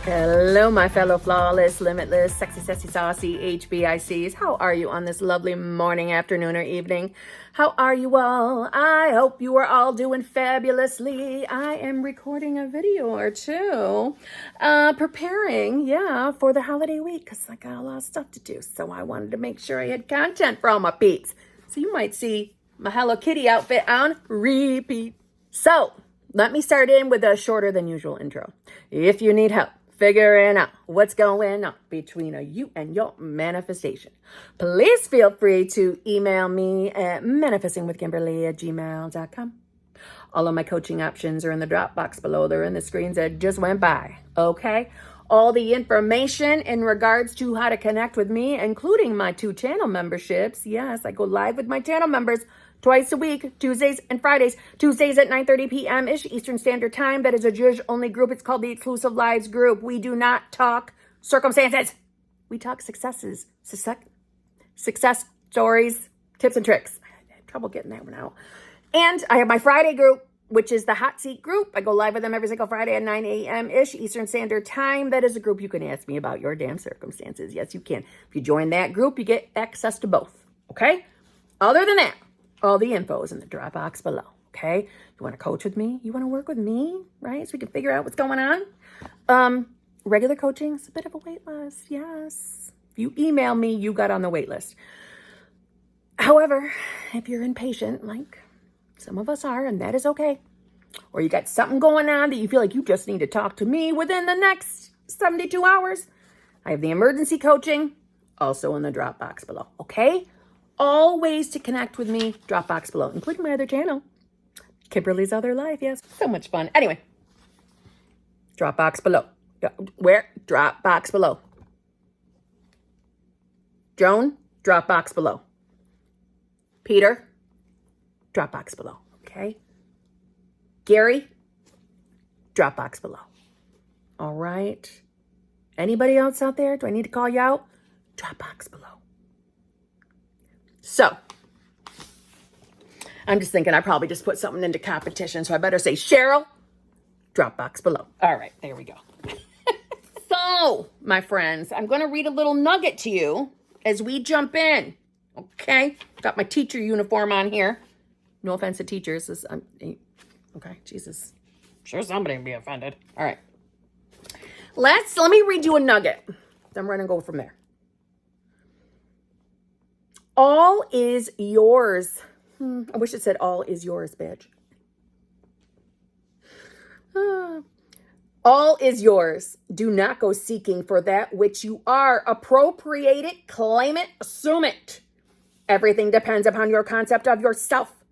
Hello, my fellow flawless, limitless, sexy, sassy, saucy HBICs. How are you on this lovely morning, afternoon, or evening? How are you all? I hope you are all doing fabulously. I am recording a video or two, preparing, for the holiday week because I got a lot of stuff to do. So I wanted to make sure I had content for all my peeps. So you might see my Hello Kitty outfit on repeat. So let me start in with a shorter than usual intro. If you need help figuring out what's going on between you and your manifestation, please feel free to email me at manifestingwithKimberly@gmail.com. All of my coaching options are in the drop box below. They're in the screens that just went by, okay? All the information in regards to how to connect with me, including my 2 channel memberships. Yes, I go live with my channel members twice a week, Tuesdays and Fridays. Tuesdays at 9:30 p.m.-ish Eastern Standard Time. That is a Jewish-only group. It's called the Exclusive Lives Group. We do not talk circumstances. We talk successes, success stories, tips and tricks. I had trouble getting that one out. And I have my Friday group, which is the Hot Seat group. I go live with them every single Friday at 9 a.m.-ish Eastern Standard Time. That is a group you can ask me about your damn circumstances. Yes, you can. If you join that group, you get access to both, okay? Other than that, all the info is in the drop box below, okay? You want to coach with me? You want to work with me, right? So we can figure out what's going on. Regular coaching is a bit of a wait list, yes. If you email me, you got on the wait list. However, if you're impatient, like some of us are, and that is okay, or you got something going on that you feel like you just need to talk to me within the next 72 hours, I have the emergency coaching also in the drop box below, okay? All ways to connect with me, drop box below, including my other channel, Kimberly's Other Life. Yes, so much fun. Anyway, drop box below. Where? Drop box below. Joan, drop box below. Peter, drop box below. Okay. Gary, drop box below. All right. Anybody else out there? Do I need to call you out? Drop box below. So, I'm just thinking I probably just put something into competition, so I better say Cheryl, drop box below. All right, there we go. So, my friends, I'm going to read a little nugget to you as we jump in, okay? Got my teacher uniform on here. No offense to teachers. Okay, Jesus. I'm sure somebody will be offended. All right. Let me read you a nugget. Then we're going to go from there. All is yours. I wish it said all is yours, bitch. All is yours. Do not go seeking for that which you are. Appropriate it, claim it, assume it. Everything depends upon your concept of yourself.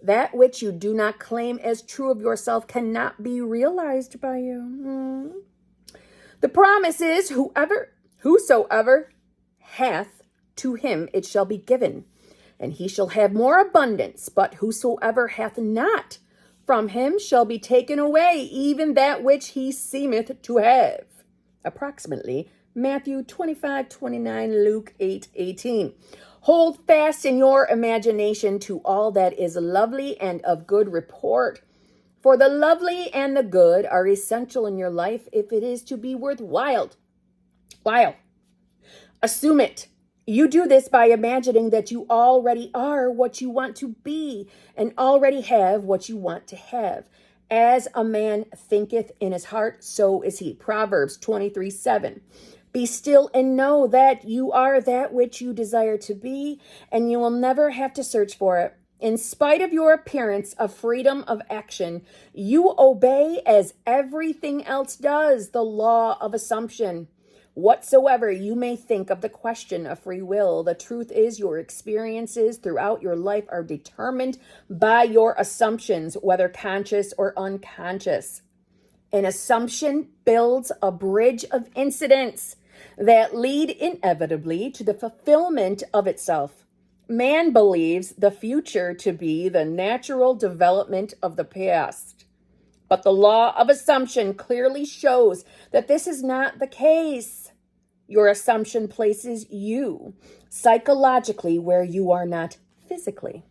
That which you do not claim as true of yourself cannot be realized by you. The promise is whosoever hath, to him it shall be given, and he shall have more abundance. But whosoever hath not, from him shall be taken away even that which he seemeth to have. Approximately Matthew 25:29, Luke 8:18. Hold fast in your imagination to all that is lovely and of good report. For the lovely and the good are essential in your life if it is to be worthwhile. Assume it. You do this by imagining that you already are what you want to be and already have what you want to have. As a man thinketh in his heart, so is he. Proverbs 23:7. Be still and know that you are that which you desire to be, and you will never have to search for it. In spite of your appearance of freedom of action, you obey, as everything else does, the law of assumption. Whatsoever you may think of the question of free will, the truth is your experiences throughout your life are determined by your assumptions, whether conscious or unconscious. An assumption builds a bridge of incidents that lead inevitably to the fulfillment of itself. Man believes the future to be the natural development of the past. But the law of assumption clearly shows that this is not the case. Your assumption places you psychologically where you are not physically.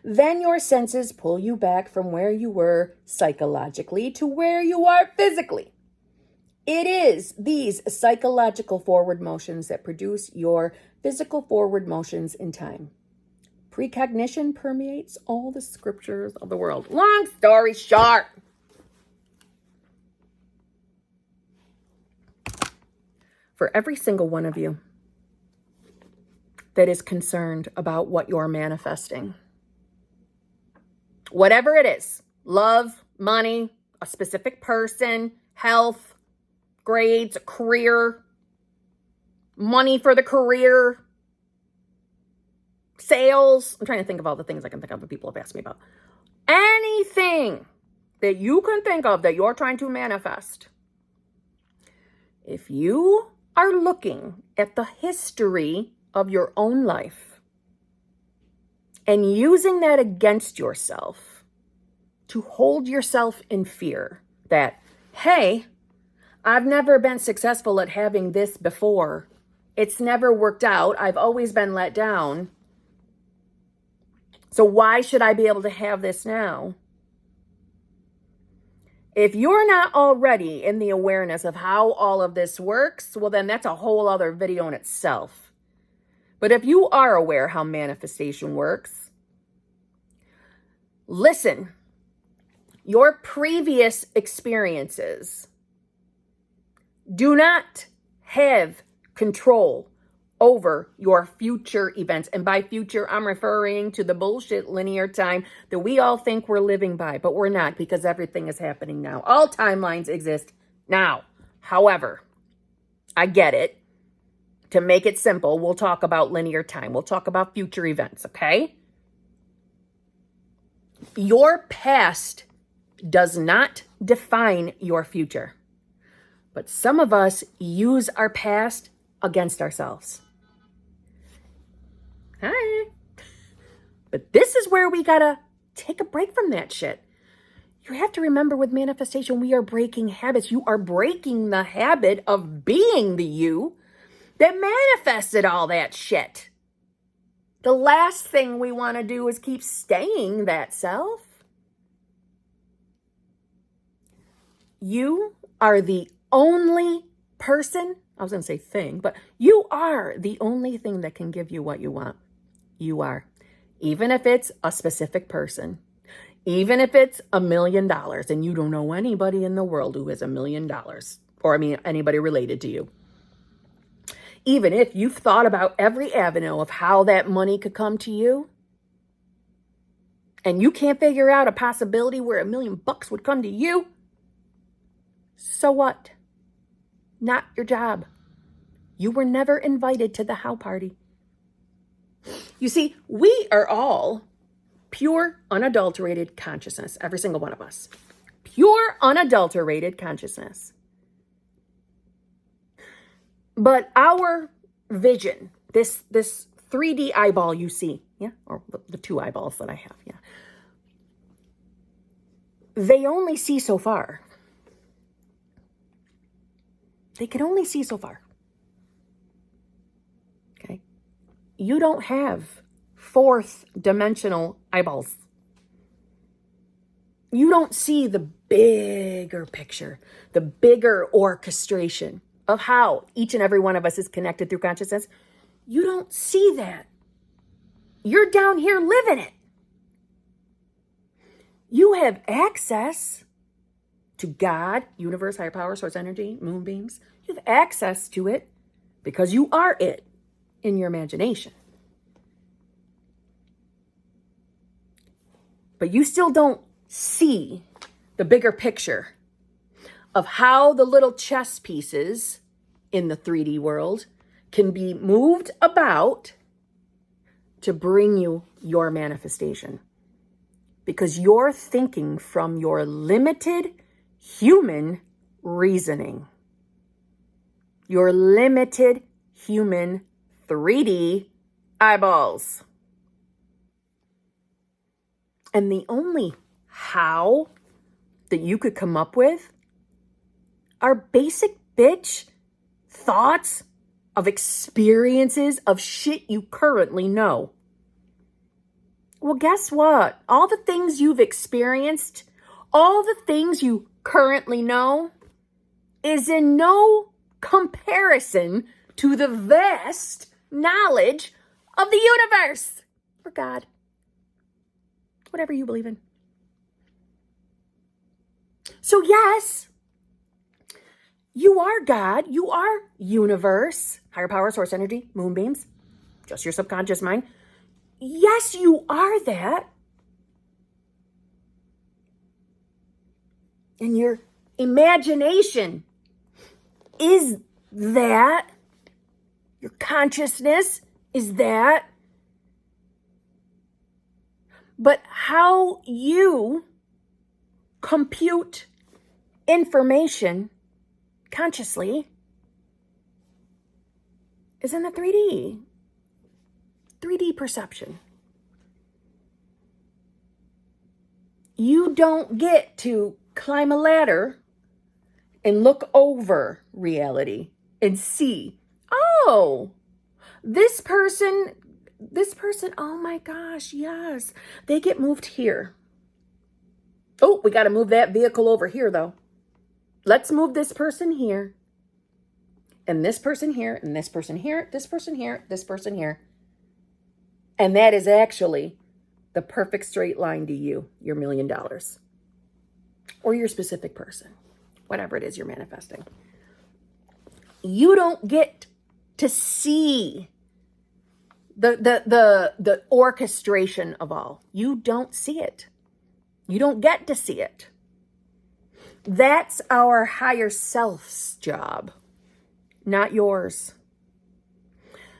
Then your senses pull you back from where you were psychologically to where you are physically. It is these psychological forward motions that produce your physical forward motions in time. Precognition permeates all the scriptures of the world. Long story short, for every single one of you that is concerned about what you're manifesting, whatever it is, love, money, a specific person, health, grades, career, money for the career, sales. I'm trying to think of all the things I can think of that people have asked me about. Anything that you can think of that you're trying to manifest. If you are looking at the history of your own life and using that against yourself to hold yourself in fear that, hey, I've never been successful at having this before. It's never worked out. I've always been let down. So why should I be able to have this now? If you're not already in the awareness of how all of this works, well, then that's a whole other video in itself. But if you are aware how manifestation works, listen, your previous experiences do not have control over your future events. And by future, I'm referring to the bullshit linear time that we all think we're living by, but we're not, because everything is happening now. All timelines exist now. However, I get it. To make it simple, we'll talk about linear time. We'll talk about future events, okay? Your past does not define your future. But some of us use our past against ourselves. Hi. But this is where we gotta take a break from that shit. You have to remember, with manifestation, we are breaking habits. You are breaking the habit of being the you that manifested all that shit. The last thing we want to do is keep staying that self. You are the only person, I was going to say thing, but you are the only thing that can give you what you want. You are. Even if it's a specific person, even if it's $1 million and you don't know anybody in the world who has $1 million, or anybody related to you. Even if you've thought about every avenue of how that money could come to you, and you can't figure out a possibility where $1 million would come to you, so what? Not your job. You were never invited to the how party. You see, we are all pure, unadulterated consciousness, every single one of us. Pure, unadulterated consciousness. But our vision, this 3D eyeball you see, yeah, or the two eyeballs that I have, yeah, they only see so far. They can only see so far. Okay? You don't have fourth dimensional eyeballs. You don't see the bigger picture, the bigger orchestration of how each and every one of us is connected through consciousness. You don't see that. You're down here living it. You have access to God, universe, higher power, source energy, moonbeams. You have access to it because you are it in your imagination. But you still don't see the bigger picture of how the little chess pieces in the 3D world can be moved about to bring you your manifestation. Because you're thinking from your limited human reasoning. Your limited human 3D eyeballs. And the only how that you could come up with are basic bitch thoughts of experiences of shit you currently know. Well, guess what? All the things you've experienced, all the things you currently know, is in no comparison to the vast knowledge of the universe, or God, whatever you believe in. So yes, you are God, you are universe, higher power, source energy, moonbeams, just your subconscious mind. Yes, you are that. And your imagination is that. Your consciousness is that. But how you compute information consciously is in the 3D perception. You don't get to climb a ladder and look over reality and see, oh, this person, oh my gosh, yes, they get moved here. Oh, we got to move that vehicle over here though. Let's move this person here, and this person here, and this person here, this person here, this person here. And that is actually the perfect straight line to you, your $1 million, or your specific person, whatever it is you're manifesting. You don't get to see the orchestration of all. You don't see it. You don't get to see it. That's our higher self's job, not yours.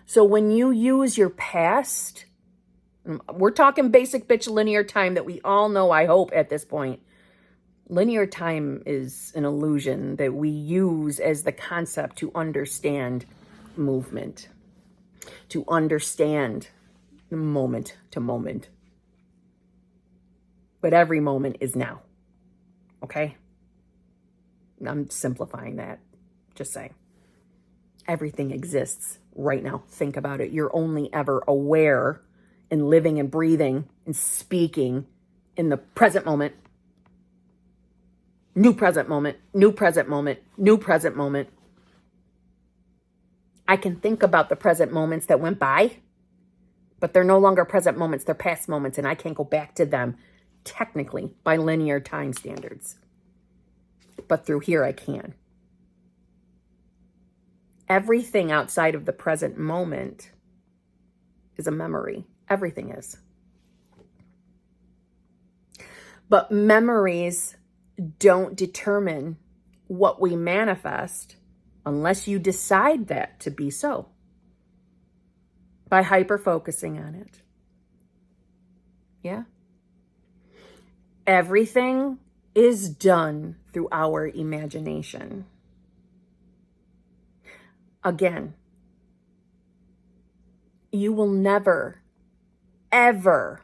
So when you use your past, we're talking basic bitch linear time that we all know, I hope, at this point. Linear time is an illusion that we use as the concept to understand movement, to understand moment to moment. But every moment is now, okay? I'm simplifying that, just saying. Everything exists right now. Think about it. You're only ever aware and living and breathing and speaking in the present moment. New present moment, new present moment, new present moment. I can think about the present moments that went by, but they're no longer present moments, they're past moments, and I can't go back to them technically by linear time standards. But through here I can. Everything outside of the present moment is a memory. Everything is. But memories don't determine what we manifest unless you decide that to be so by hyper-focusing on it. Yeah? Everything is done through our imagination. Again, you will never, ever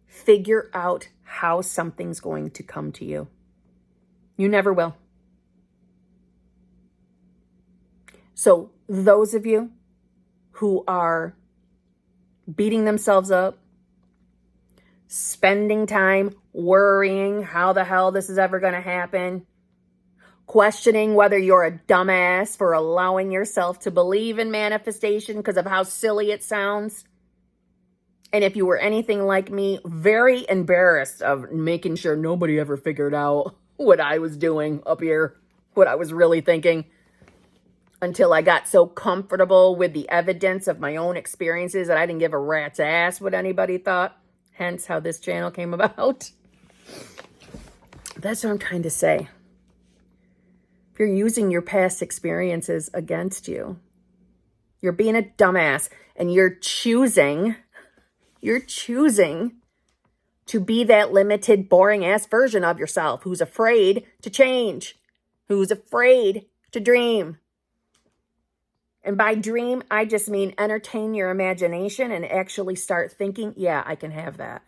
figure out how something's going to come to you. You never will. So those of you who are beating themselves up, spending time worrying how the hell this is ever going to happen, questioning whether you're a dumbass for allowing yourself to believe in manifestation because of how silly it sounds. And if you were anything like me, very embarrassed of making sure nobody ever figured out what I was doing up here, what I was really thinking, until I got so comfortable with the evidence of my own experiences that I didn't give a rat's ass what anybody thought. Hence how this channel came about. That's what I'm trying to say. If you're using your past experiences against you, you're being a dumbass, and you're choosing to be that limited, boring ass version of yourself who's afraid to change, who's afraid to dream. And by dream, I just mean entertain your imagination and actually start thinking, yeah, I can have that.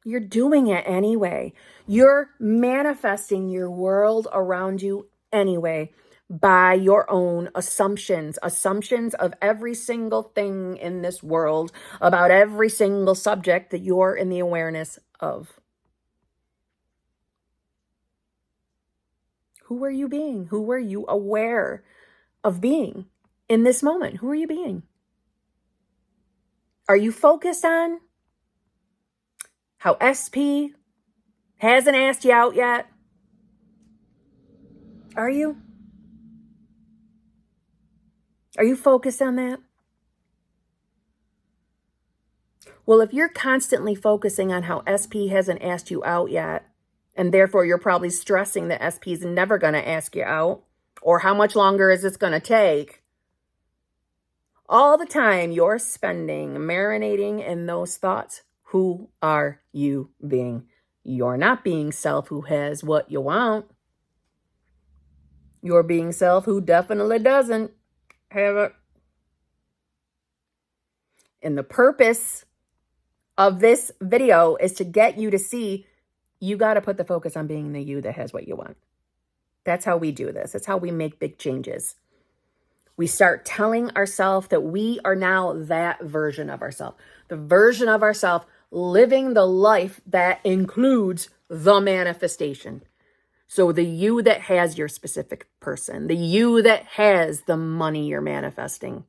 You're doing it anyway. You're manifesting your world around you anyway by your own assumptions of every single thing in this world, about every single subject that you're in the awareness of. Who are you being? Who are you aware of being in this moment? Who are you being? Are you focused on how SP hasn't asked you out yet? Are you? Are you focused on that? Well, if you're constantly focusing on how SP hasn't asked you out yet, and therefore you're probably stressing that SP is never going to ask you out, or how much longer is this going to take, all the time you're spending marinating in those thoughts, who are you being? You're not being self who has what you want. You're being self who definitely doesn't have it. And the purpose of this video is to get you to see you got to put the focus on being the you that has what you want. That's how we do this. That's how we make big changes. We start telling ourselves that we are now that version of ourselves. The version of ourselves living the life that includes the manifestation. So the you that has your specific person, the you that has the money you're manifesting.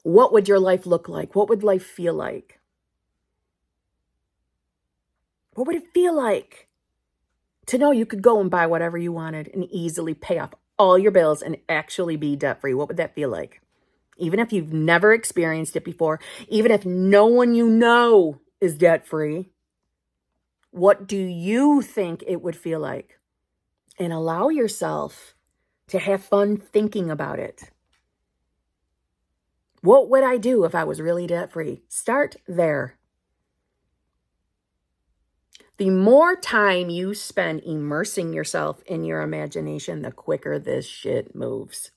What would your life look like? What would life feel like? What would it feel like to know you could go and buy whatever you wanted and easily pay off all your bills and actually be debt-free? What would that feel like? Even if you've never experienced it before, even if no one you know is debt-free, what do you think it would feel like? And allow yourself to have fun thinking about it. What would I do if I was really debt-free? Start there. The more time you spend immersing yourself in your imagination, the quicker this shit moves.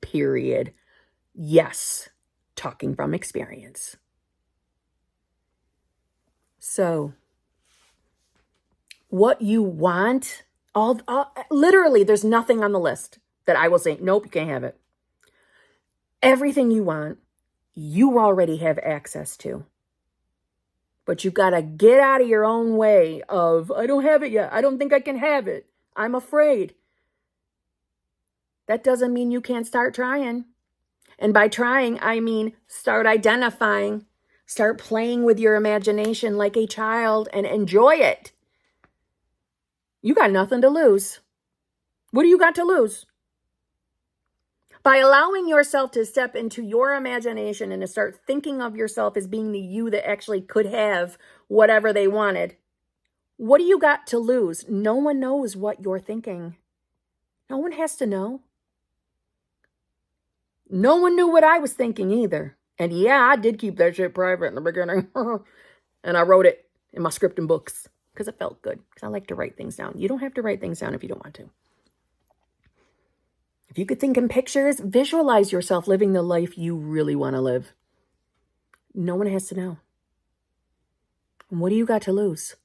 Period. Yes, talking from experience. So, what you want, literally, there's nothing on the list that I will say, nope, you can't have it. Everything you want, you already have access to. But you've got to get out of your own way of, I don't have it yet. I don't think I can have it. I'm afraid. That doesn't mean you can't start trying. And by trying, I mean start identifying, start playing with your imagination like a child and enjoy it. You got nothing to lose. What do you got to lose? By allowing yourself to step into your imagination and to start thinking of yourself as being the you that actually could have whatever they wanted, what do you got to lose? No one knows what you're thinking. No one has to know. No one knew what I was thinking either. And yeah, I did keep that shit private in the beginning. And I wrote it in my script and books because it felt good. Because I like to write things down. You don't have to write things down if you don't want to. If you could think in pictures, visualize yourself living the life you really want to live. No one has to know. And what do you got to lose?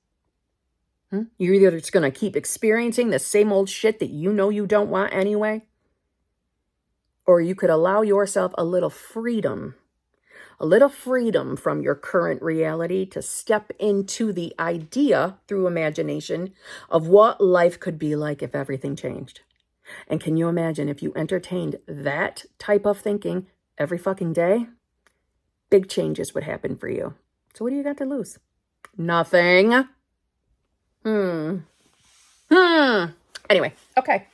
You're either just going to keep experiencing the same old shit that you know you don't want anyway, or you could allow yourself a little freedom from your current reality to step into the idea through imagination of what life could be like if everything changed. And can you imagine if you entertained that type of thinking every fucking day? Big changes would happen for you. So what do you got to lose? Nothing. Anyway, okay.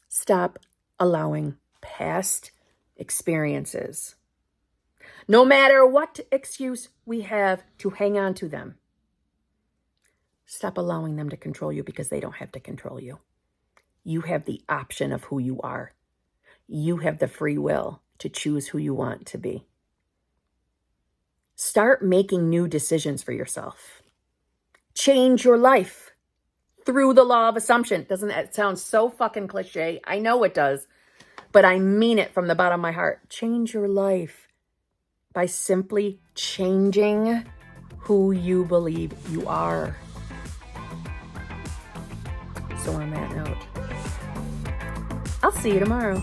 Stop allowing past experiences, no matter what excuse we have to hang on to them. Stop allowing them to control you because they don't have to control you. You have the option of who you are. You have the free will to choose who you want to be. Start making new decisions for yourself. Change your life through the law of assumption. Doesn't that sound so fucking cliche? I know it does, but I mean it from the bottom of my heart. Change your life by simply changing who you believe you are. So on that note, I'll see you tomorrow.